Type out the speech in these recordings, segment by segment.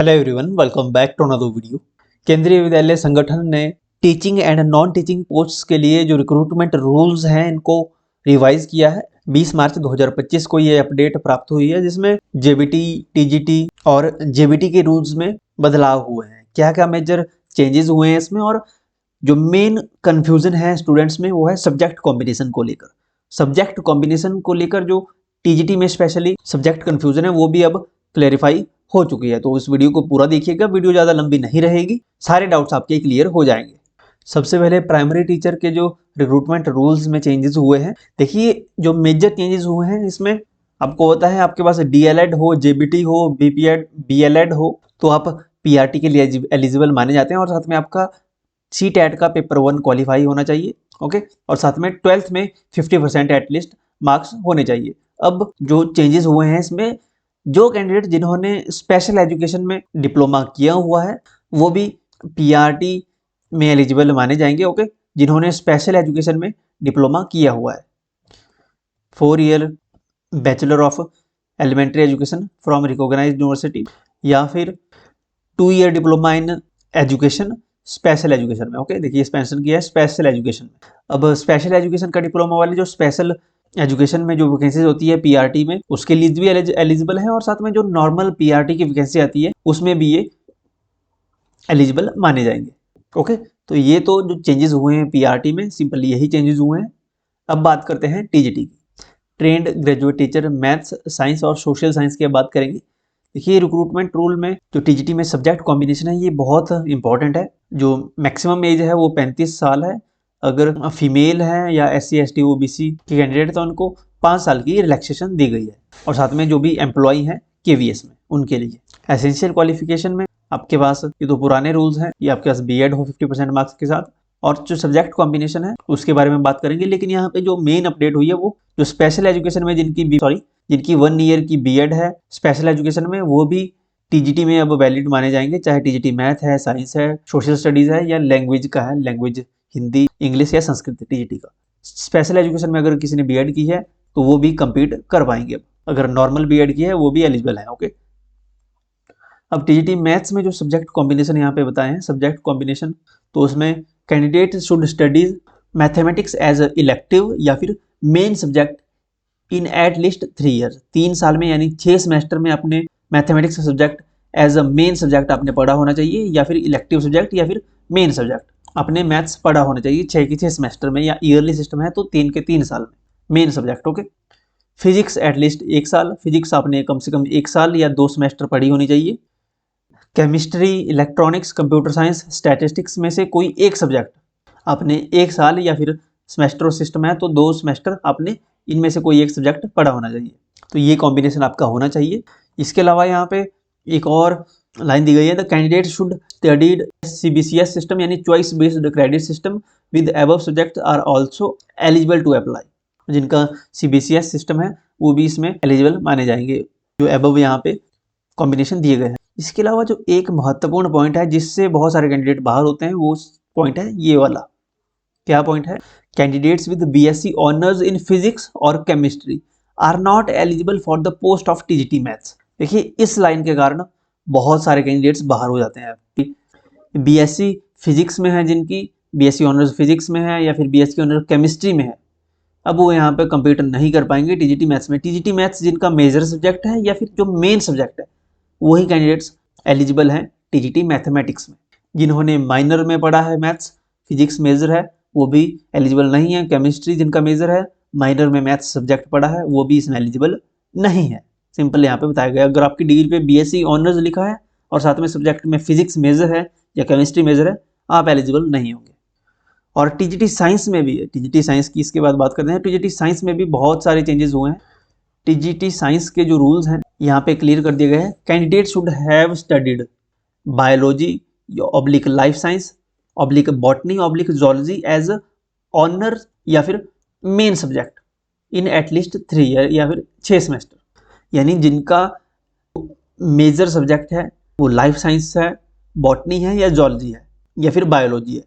Hello everyone, welcome back to another video. Kendriya Vidyalaya Sangathan ने teaching and non teaching posts के लिए जो रिक्रूटमेंट रूल्स हैं इनको रिवाइज किया है। 20 मार्च 2025 को ये अपडेट प्राप्त हुई है, जिसमें जेबीटी, टीजीटी और जेबीटी के रूल्स में बदलाव हुए हैं। क्या क्या मेजर चेंजेस हुए हैं इसमें, और जो मेन कंफ्यूजन है स्टूडेंट्स में वो है सब्जेक्ट कॉम्बिनेशन को लेकर। सब्जेक्ट कॉम्बिनेशन को लेकर जो टीजीटी में स्पेशली सब्जेक्ट कंफ्यूजन है वो भी अब क्लेरिफाई हो चुकी है। तो इस वीडियो को पूरा देखिएगा, वीडियो ज़्यादा लंबी नहीं रहेगी, सारे डाउट्स आपके क्लियर हो जाएंगे। सबसे पहले प्राइमरी टीचर के जो रिक्रूटमेंट रूल्स में चेंजेस हुए हैं, देखिए जो मेजर चेंजेस हुए हैं इसमें आपको होता है, आपके पास डीएलएड हो, जेबीटी हो, बीपीएड, बीएलएड हो तो आप पीआरटी के लिए एलिजिबल माने जाते हैं, और साथ में आपका सीटेट का पेपर 1 क्वालिफाई होना चाहिए। ओके, और साथ में 12th में 50% एटलीस्ट मार्क्स होने चाहिए। अब जो चेंजेस हुए हैं इसमें, जो कैंडिडेट जिन्होंने स्पेशल एजुकेशन में डिप्लोमा किया हुआ है वो भी पीआरटी में एलिजिबल माने जाएंगे। ओके, जिन्होंने स्पेशल एजुकेशन में डिप्लोमा किया हुआ है, 4 year bachelor of elementary education from recognised university, या फिर 2 year diploma in education special education में। ओके, देखिए स्पेंशन किया है स्पेशल एजुकेशन में। अब स्पेशल एजुकेशन का डिप्लोमा वाले जो स्पेशल एजुकेशन में जो वैकेंसीज होती है पीआरटी में, उसके लिए भी एलिजिबल है, और साथ में जो नॉर्मल पीआरटी की वैकेंसी आती है उसमें भी ये एलिजिबल माने जाएंगे। ओके, तो ये तो जो चेंजेस हुए हैं पीआरटी में, सिंपली यही चेंजेस हुए हैं। अब बात करते हैं टीजीटी की। Trained graduate teacher maths, science और सोशल साइंस की बात करेंगे। देखिए रिक्रूटमेंट रूल में जो टीजीटी में सब्जेक्ट कॉम्बिनेशन है ये बहुत इंपॉर्टेंट है। जो मैक्सिमम एज है वो 35 साल है। अगर फीमेल है या SC ST OBC के कैंडिडेट तो उनको 5 साल की रिलैक्सेशन दी गई है, और साथ में जो भी एम्प्लॉय हैं KVS में उनके लिए एसेंशियल क्वालिफिकेशन में आपके पास, ये तो पुराने रूल्स हैं, ये आपके पास बीएड हो 50% मार्क्स के साथ, और जो सब्जेक्ट कॉम्बिनेशन है उसके बारे में बात करेंगे। लेकिन यहाँ पे जो मेन अपडेट हुई है वो जो स्पेशल एजुकेशन में जिनकी 1 ईयर की बीएड है स्पेशल एजुकेशन में, वो भी टीजीटी में अब वैलिड माने जाएंगे, चाहे टीजीटी मैथ है, साइंस है, सोशल स्टडीज है, या लैंग्वेज का है, लैंग्वेज हिंदी, इंग्लिश या संस्कृत टीजीटी का। स्पेशल एजुकेशन में अगर किसी ने बीएड की है तो वो भी कंप्लीट कर पाएंगे। अगर नॉर्मल बीएड की है वो भी एलिजिबल है। ओके, अब टीजीटी मैथ्स में जो सब्जेक्ट कॉम्बिनेशन यहाँ पे बताए हैं, सब्जेक्ट कॉम्बिनेशन, तो उसमें candidate should studies mathematics as elective या फिर main subject in at least 3 year. 3 साल में यानी 6 सेमेस्टर में अपने मैथमेटिक्स का subject as a main subject आपने पढ़ा होना चाहिए, या फिर इलेक्टिव सब्जेक्ट या फिर मेन सब्जेक्ट आपने मैथ्स पढ़ा होना चाहिए 6 के 6 सेमेस्टर में, या ईयरली सिस्टम है तो 3 के 3 साल में main subject. Okay, physics at least 1 साल, फिजिक्स आपने कम से कम 1 साल या 2 सेमेस्टर पढ़ी होनी चाहिए। Chemistry, electronics, computer science, statistics में से कोई एक सब्जेक्ट आपने 1 साल, या फिर सेमेस्टर सिस्टम है तो 2 सेमेस्टर आपने इनमें से कोई एक सब्जेक्ट पढ़ा होना चाहिए। तो ये कॉम्बिनेशन आपका होना चाहिए। इसके अलावा यहाँ पे एक और लाइन दी गई है, the candidate should studied CBCS system यानी choice based credit system with above subject are also eligible to apply. जिनका CBCS सिस्टम है वो भी इसमें एलिजिबल माने जाएंगे, जो अबव यहाँ पे कॉम्बिनेशन दिए गए हैं। इसके अलावा जो एक महत्वपूर्ण पॉइंट है जिससे बहुत सारे कैंडिडेट बाहर होते हैं, वो पॉइंट है ये वाला। क्या पॉइंट है? Candidates with BSc honours in physics और chemistry are not eligible for the post of TGT maths. देखिए इस लाइन के कारण बहुत सारे कैंडिडेट्स बाहर हो जाते हैं। BSc फिजिक्स में है, जिनकी BSc ऑनर्स फिजिक्स में है या फिर BSc ऑनर्स केमिस्ट्री में है, अब वो यहाँ पे कंप्लीट नहीं कर पाएंगे टीजीटी मैथ्स में। टीजीटी मैथ्स जिनका मेजर सब्जेक्ट है या फिर जो मेन सब्जेक्ट है, वही कैंडिडेट्स एलिजिबल हैं टीजीटी मैथमेटिक्स में। जिन्होंने माइनर में पढ़ा है मैथ्स, फिजिक्स मेजर है, वो भी एलिजिबल नहीं है। केमिस्ट्री जिनका मेजर है, माइनर में मैथ्स सब्जेक्ट पढ़ा है, वो भी इसमें एलिजिबल नहीं है। सिंपल यहाँ पे बताया गया। अगर आपकी डिग्री पे BSc ऑनर्स लिखा है और साथ में सब्जेक्ट में फिजिक्स मेजर है या केमिस्ट्री मेजर है, आप एलिजिबल नहीं होंगे। और टीजीटी साइंस में भी है, टीजीटी साइंस की इसके बाद बात करते हैं। टीजीटी साइंस में भी बहुत सारे चेंजेस हुए हैं। टीजीटी साइंस के जो रूल्स हैं यहाँ पे क्लियर कर दिए गए हैं। Candidate should have studied biology oblique life science oblique botany oblique zoology as honour या फिर main subject in at least 3 year या फिर 6 सेमेस्टर। यानी जिनका मेजर सब्जेक्ट है वो लाइफ साइंस है, बॉटनी है या जूलॉजी है या फिर बायोलॉजी है,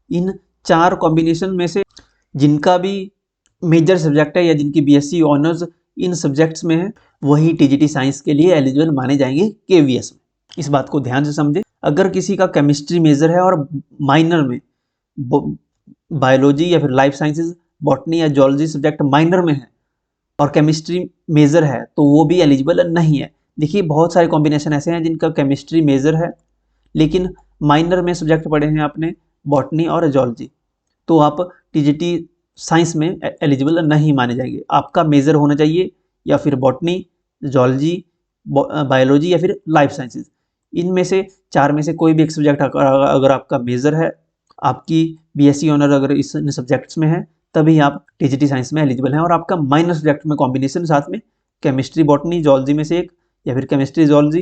इन 4 कॉम्बिनेशन में से जिनका भी मेजर सब्जेक्ट है या जिनकी BSc ऑनर्स इन सब्जेक्ट्स में है, वही टीजीटी साइंस के लिए एलिजिबल माने जाएंगे KVS में। इस बात को ध्यान से समझे। अगर किसी का केमिस्ट्री मेजर है और माइनर में बायोलॉजी या फिर लाइफ साइंसेज, बॉटनी या जूलॉजी सब्जेक्ट माइनर में है और केमिस्ट्री मेजर है तो वो भी एलिजिबल नहीं है। देखिए बहुत सारे कॉम्बिनेशन ऐसे हैं जिनका केमिस्ट्री मेजर है लेकिन माइनर में सब्जेक्ट पढ़े हैं आपने बॉटनी और जूलॉजी, तो आप टीजीटी साइंस में एलिजिबल नहीं माने जाएंगे। आपका मेजर होना चाहिए या फिर बॉटनी, जूलॉजी, बायोलॉजी या फिर लाइफ साइंसेज। इनमें से चार में से कोई भी एक सब्जेक्ट अगर आपका मेजर है, आपकी बीएससी ऑनर अगर इस सब्जेक्ट्स में है, तभी आप टीजीटी साइंस में एलिजिबल हैं। और आपका माइनर सब्जेक्ट में कॉम्बिनेशन साथ में केमिस्ट्री बॉटनी जूलॉजी में से एक या फिर केमिस्ट्री जूलॉजी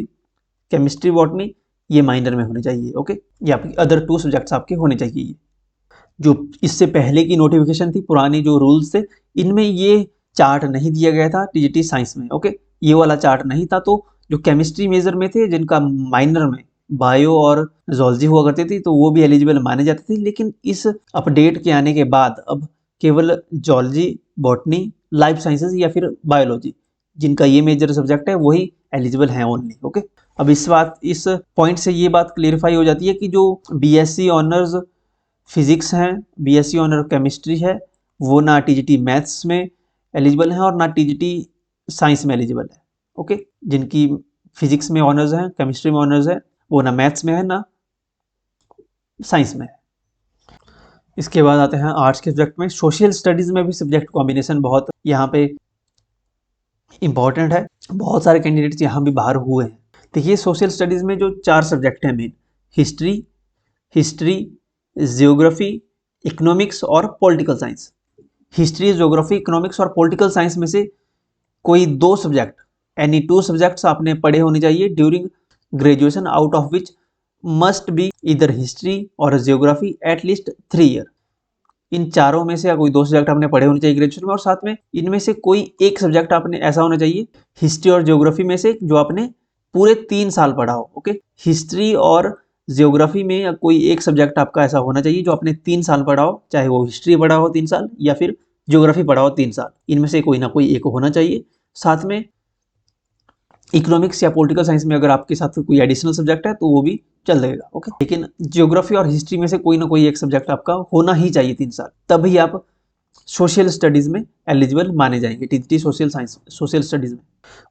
केमिस्ट्री बॉटनी, ये माइनर में होने चाहिए। ओके, ये आपकी अदर 2 सब्जेक्ट्स आपके होने चाहिए। जो इससे पहले की नोटिफिकेशन थी, पुरानी जो रूल्स थे, इनमें ये चार्ट नहीं दिया गया था टीजीटी साइंस में। ओके, ये वाला चार्ट नहीं था। तो जो केमिस्ट्री मेजर में थे जिनका माइनर में बायो और जूलॉजी हुआ करती थी तो वो भी एलिजिबल माने जाते थे। लेकिन इस अपडेट के आने के बाद अब केवल जूलॉजी, बॉटनी, लाइफ साइंसेज या फिर बायोलॉजी, जिनका ये मेजर सब्जेक्ट है, वही एलिजिबल हैं ओनली। ओके, अब इस पॉइंट से ये बात क्लियरिफाई हो जाती है कि जो बीएससी ऑनर्स फिजिक्स हैं, बीएससी ऑनर केमिस्ट्री है, वो ना टीजीटी मैथ्स में एलिजिबल हैं और ना टीजीटी साइंस में एलिजिबल है। ओके, जिनकी फिजिक्स में ऑनर्स हैं, केमिस्ट्री में ऑनर्स है, वो ना मैथ्स में है ना साइंस में है। इसके बाद आते हैं आर्ट्स के सब्जेक्ट में। सोशल स्टडीज में भी सब्जेक्ट कॉम्बिनेशन बहुत यहाँ पे इंपॉर्टेंट है। बहुत सारे कैंडिडेट्स यहाँ भी बाहर हुए हैं। देखिए सोशल स्टडीज में जो 4 सब्जेक्ट हैं मेन, हिस्ट्री, जियोग्राफी, इकोनॉमिक्स और political science. History, geography, economics और पॉलिटिकल साइंस में से कोई 2 सब्जेक्ट, एनी 2 सब्जेक्ट्स आपने पढ़े होने चाहिए during graduation, out of which must be इधर हिस्ट्री और जियोग्राफी एटलीस्ट 3 ईयर। इन चारों में से कोई 2 सब्जेक्ट आपने पढ़े होने चाहिए ग्रेजुएशन में, और साथ में इनमें से कोई एक सब्जेक्ट आपने ऐसा होना चाहिए हिस्ट्री और जियोग्राफी में से जो आपने पूरे 3 साल पढ़ा हो। ओके, हिस्ट्री और जियोग्राफी में कोई एक सब्जेक्ट आपका ऐसा होना चाहिए जो आपने 3 साल पढ़ा हो, चाहे वो हिस्ट्री पढ़ा हो 3 साल या फिर जियोग्राफी पढ़ा हो 3 साल। इनमें से कोई ना कोई एक होना चाहिए। साथ में इकोनॉमिक्स या पॉलिटिकल साइंस में अगर आपके साथ कोई एडिशनल सब्जेक्ट है तो वो भी चल जाएगा। ओके, लेकिन जियोग्राफी और हिस्ट्री में से कोई ना कोई एक सब्जेक्ट आपका होना ही चाहिए 3 साल, तभी आप सोशल स्टडीज में एलिजिबल माने जाएंगे, टीजीटी सोशल स्टडीज में।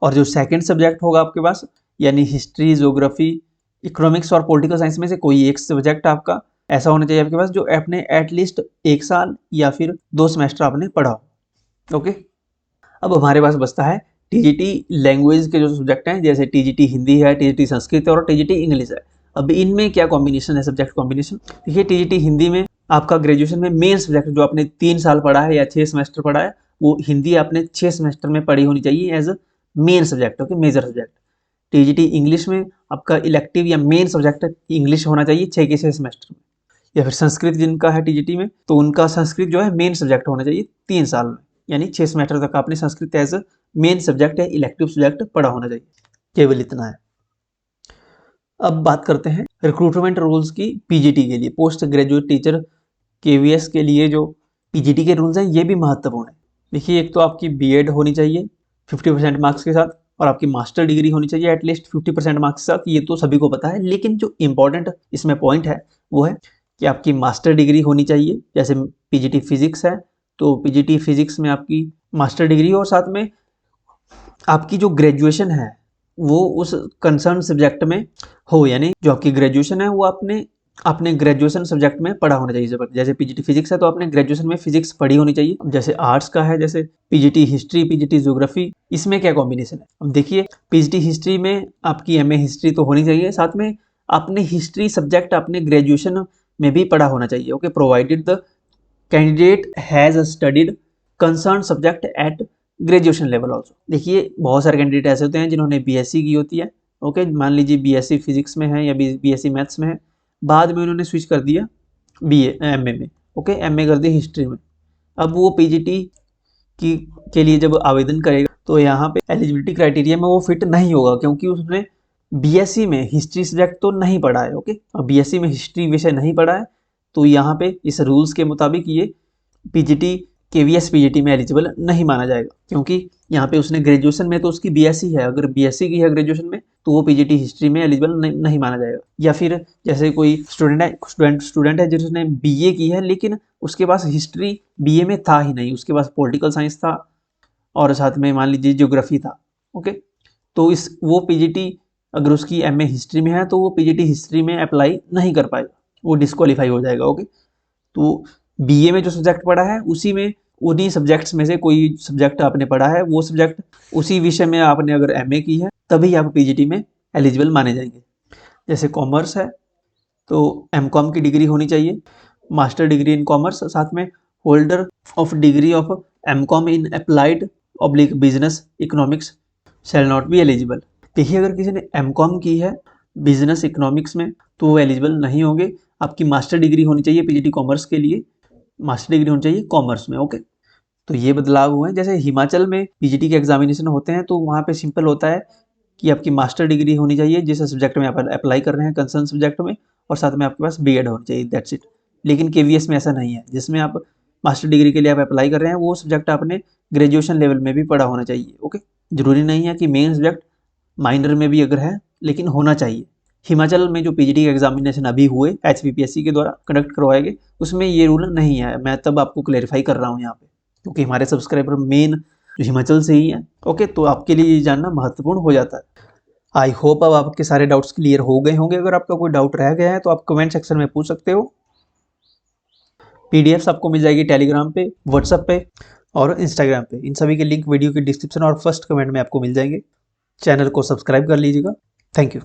और जो सेकंड सब्जेक्ट होगा आपके पास, यानी हिस्ट्री, ज्योग्राफी, इकोनॉमिक्स और पॉलिटिकल साइंस में से कोई एक सब्जेक्ट आपका ऐसा होना चाहिए आपके पास जो आपने एटलीस्ट 1 साल या फिर 2 सेमेस्टर आपने पढ़ा हो। ओके, अब हमारे पास बचता है टीजीटी लैंग्वेज के जो सब्जेक्ट हैं, जैसे टीजीटी हिंदी है, टीजीटी संस्कृत और टीजीटी इंग्लिश है। अब इनमें क्या कॉम्बिनेशन है, सब्जेक्ट कॉम्बिनेशन। देखिए टीजीटी हिंदी में आपका ग्रेजुएशन में मेन सब्जेक्ट जो आपने 3 साल पढ़ा है या 6 सेमेस्टर पढ़ा है, वो हिंदी आपने 6 सेमेस्टर में पढ़ी होनी चाहिए as a main subject. Okay, major subject. TGT English में आपका इलेक्टिव या मेन सब्जेक्ट इंग्लिश होना चाहिए 6 के 6 सेमेस्टर में। या फिर संस्कृत जिनका है टीजीटी में, तो उनका संस्कृत जो है मेन सब्जेक्ट होना चाहिए 3 साल में, यानी 6 सेमेस्टर तक आपने Sanskrit as a main subject या इलेक्टिव सब्जेक्ट पढ़ा होना चाहिए। केवल इतना है। अब बात करते हैं रिक्रूटमेंट रूल्स की पीजीटी के लिए, पोस्ट ग्रेजुएट टीचर केवीएस के लिए जो पीजीटी के रूल्स हैं ये भी महत्वपूर्ण है। देखिए एक तो आपकी बीएड होनी चाहिए 50% मार्क्स के साथ, और आपकी मास्टर डिग्री होनी चाहिए एटलीस्ट 50% मार्क्स के साथ। ये तो सभी को पता है, लेकिन जो इंपॉर्टेंट इसमें पॉइंट है वो है कि आपकी मास्टर डिग्री होनी चाहिए। जैसे पीजीटी फिजिक्स है तो पीजीटी फिजिक्स में आपकी मास्टर डिग्री, और साथ में आपकी जो ग्रेजुएशन है वो उस कंसर्न सब्जेक्ट में हो, यानी जो आपकी ग्रेजुएशन है वो अपने ग्रेजुएशन सब्जेक्ट में पढ़ा होना चाहिए। जैसे पीजीटी फिजिक्स है तो आपने ग्रेजुएशन में फिजिक्स पढ़ी होनी चाहिए। जैसे आर्ट्स का है, जैसे पीजीटी हिस्ट्री, पीजीटी ज्योग्राफी, इसमें क्या कॉम्बिनेशन है। अब देखिए पीजीटी हिस्ट्री में आपकी एमए हिस्ट्री तो होनी चाहिए, साथ में आपने हिस्ट्री सब्जेक्ट अपने ग्रेजुएशन में भी पढ़ा होना चाहिए। Okay, provided the candidate has studied concern subject at graduation level also. देखिए बहुत सारे कैंडिडेट ऐसे होते हैं जिन्होंने बीएससी की होती है। ओके, मान लीजिए बीएससी फिजिक्स में है या बीएससी मैथ्स में है, बाद में उन्होंने स्विच कर दिया एमए में। ओके, एमए कर दिया हिस्ट्री में। अब वो पीजीटी के लिए जब आवेदन करेगा तो यहाँ पे एलिजिबिलिटी क्राइटेरिया में वो फिट नहीं होगा, क्योंकि उसने बीएससी में हिस्ट्री सब्जेक्ट तो नहीं पढ़ा है। ओके, और बीएससी में हिस्ट्री विषय नहीं पढ़ा है, तो यहाँ पे इस रूल्स के मुताबिक ये पीजीटी KVS PGT में एलिजिबल नहीं माना जाएगा, क्योंकि यहाँ पे उसने ग्रेजुएशन में तो उसकी BSc है, अगर BSc की है ग्रेजुएशन में तो वो PGT हिस्ट्री में एलिजिबल नहीं माना जाएगा। या फिर जैसे कोई स्टूडेंट है जिसने BA की है लेकिन उसके पास हिस्ट्री BA में था ही नहीं, उसके पास पॉलिटिकल साइंस था और साथ में मान लीजिए ज्योग्राफी था, ओके, तो वो PGT अगर उसकी MA हिस्ट्री में है तो वो PGT हिस्ट्री में अप्लाई नहीं कर पाएगा, वो डिस्क्वालीफाई हो जाएगा, ओके। तो BA में जो सब्जेक्ट पढ़ा है उसी में, उन्हीं सब्जेक्ट्स में से कोई सब्जेक्ट आपने पढ़ा है, वो सब्जेक्ट उसी विषय में आपने अगर MA की है तभी आप PGT में एलिजिबल माने जाएंगे। जैसे कॉमर्स है तो MCOM की डिग्री होनी चाहिए, मास्टर डिग्री इन कॉमर्स, साथ में holder of degree of MCOM in applied oblique business economics shall not be eligible. देखिए अगर किसी ने MCOM की है बिजनेस इकोनॉमिक्स में तो वो एलिजिबल नहीं होंगे। आपकी मास्टर डिग्री होनी चाहिए PGT कॉमर्स के लिए, मास्टर डिग्री होनी चाहिए कॉमर्स में, ओके। तो ये बदलाव हुए हैं। जैसे हिमाचल में PGT के एग्जामिनेशन होते हैं तो वहाँ पे सिंपल होता है कि आपकी मास्टर डिग्री होनी चाहिए जिस सब्जेक्ट में आप अप्लाई कर रहे हैं कंसर्न सब्जेक्ट में, और साथ में आपके पास B.Ed होनी चाहिए, दैट्स इट। लेकिन KVS में ऐसा नहीं है, जिसमें आप मास्टर डिग्री के लिए आप अप्लाई कर रहे हैं वो सब्जेक्ट आपने ग्रेजुएशन लेवल में भी पढ़ा होना चाहिए, ओके। जरूरी नहीं है कि मेन सब्जेक्ट माइनर में भी अगर है, लेकिन होना चाहिए। हिमाचल में जो PGT के एग्जामिनेशन अभी हुए HPPSC के द्वारा कंडक्ट करवाए गए उसमें ये रूल नहीं है, मैं तब आपको क्लैरिफाई कर रहा हूँ यहाँ पे, क्योंकि हमारे सब्सक्राइबर मेन जो हिमाचल से ही है, ओके। तो आपके लिए ये जानना महत्वपूर्ण हो जाता है। आई होप अब आपके सारे डाउट्स क्लियर हो गए होंगे। अगर आपका कोई डाउट रह गया है तो आप कमेंट सेक्शन में पूछ सकते हो। PDFs आपको मिल जाएगी टेलीग्राम पे, व्हाट्सएप पे और इंस्टाग्राम पे। इन सभी के लिंक वीडियो के डिस्क्रिप्शन और फर्स्ट कमेंट में आपको मिल जाएंगे। चैनल को सब्सक्राइब कर लीजिएगा। Thank you.